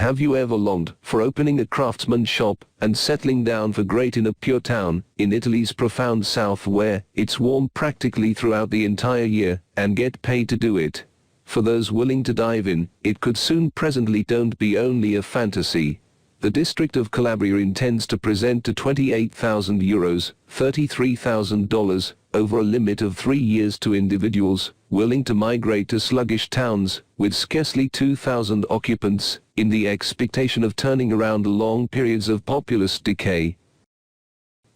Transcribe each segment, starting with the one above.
Have you ever longed for opening a craftsman shop and settling down for great in a pure town in Italy's profound south where it's warm practically throughout the entire year and get paid to do it? For those willing to dive in, it could soon presently don't be only a fantasy. The district of Calabria intends to present to €28,000, $33,000, over a limit of 3 years to individuals willing to migrate to sluggish towns with scarcely 2,000 occupants, in the expectation of turning around long periods of populous decay.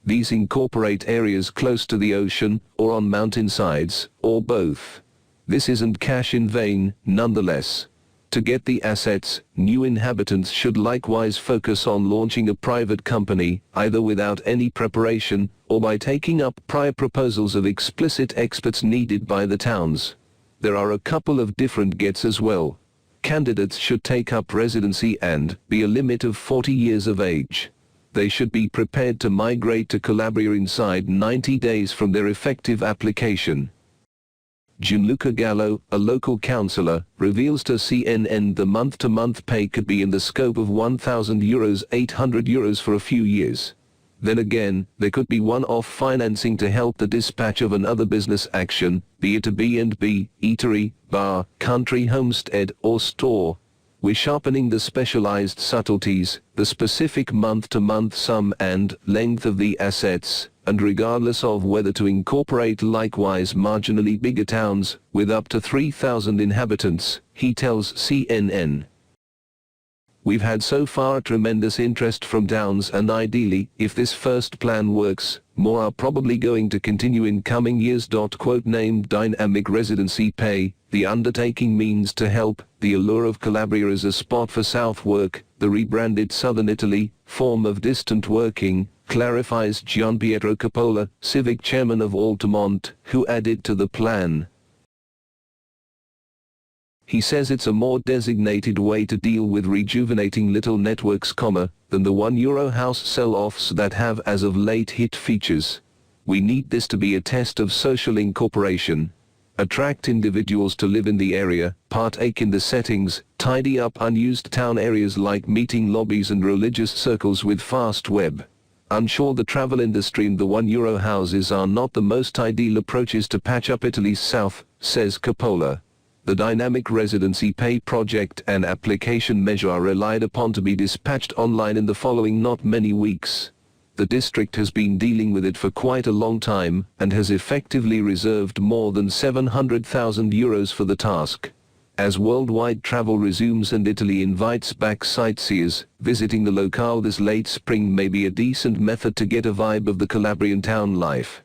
These incorporate areas close to the ocean, or on mountainsides, or both. This isn't cash in vain, nonetheless. To get the assets, new inhabitants should likewise focus on launching a private company, either without any preparation, or by taking up prior proposals of explicit experts needed by the towns. There are a couple of different gets as well. Candidates should take up residency and be a limit of 40 years of age. They should be prepared to migrate to Calabria inside 90 days from their effective application. Gianluca Gallo, a local councillor, reveals to CNN the month-to-month pay could be in the scope of €1,000, €800 for a few years. Then again, there could be one-off financing to help the dispatch of another business action, be it a B&B, eatery, bar, country homestead, or store. We're sharpening the specialized subtleties, the specific month-to-month sum and length of the assets, and regardless of whether to incorporate likewise marginally bigger towns, with up to 3,000 inhabitants, he tells CNN. We've had so far tremendous interest from towns and ideally, if this first plan works, more are probably going to continue in coming years. Named Dynamic Residency Pay, the undertaking means to help the allure of Calabria as a spot for South work, the rebranded Southern Italy form of distant working, clarifies Gianpietro Coppola, civic chairman of Altamont, who added to the plan. He says it's a more designated way to deal with rejuvenating little networks, than the €1 house sell-offs that have as of late hit features. We need this to be a test of social incorporation. Attract individuals to live in the area, partake in the settings, tidy up unused town areas like meeting lobbies and religious circles with fast web. I'm sure the travel industry and the €1 houses are not the most ideal approaches to patch up Italy's south, says Coppola. The dynamic residency pay project and application measure are relied upon to be dispatched online in the following not many weeks. The district has been dealing with it for quite a long time, and has effectively reserved more than €700,000 for the task. As worldwide travel resumes and Italy invites back sightseers, visiting the locale this late spring may be a decent method to get a vibe of the Calabrian town life.